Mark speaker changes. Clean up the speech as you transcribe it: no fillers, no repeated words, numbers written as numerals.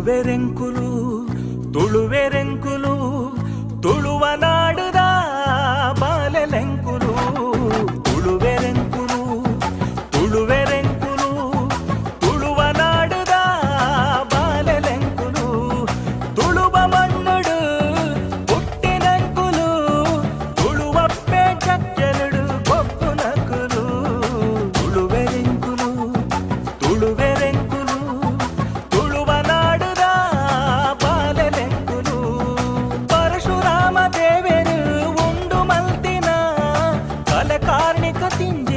Speaker 1: ತುಳುವೆರೆಂಕುಲು ತುಳುವೆರೆಂಕುಲು ತುಳುವ ನಾಡುದ ಬಾಲೆಲೆಂಕುಲು ತುಳುವೆರೆಂಕುಲು ತುಳುವೆರೆಂಕುಲು ತುಳುವ ನಾಡುದ ಬಾಲೆಲೆಂಕುಲು ತುಳುವ ಮಣ್ಣುಡು ಹುಟ್ಟಿನಂಕುಲು ತುಳುವಪ್ಪೆ ಚಕ್ಕೆಲುಡು ಕೊಪ್ಪು ನಕುಲು ತುಳುವೆರೆಂಕುಲು ತುಳುವೆರೆಂಕುಲು ತುಳುವ ನಾಡುದ ಬಾಲೆಲೆಂಕುಲು ಪರಶುರಾಮ ದೇವರು ಉಂಡು ಮಲ್ತಿನ ಕಲೆ ಕಾರ್ಣಿಕ ತಿಂಜೆ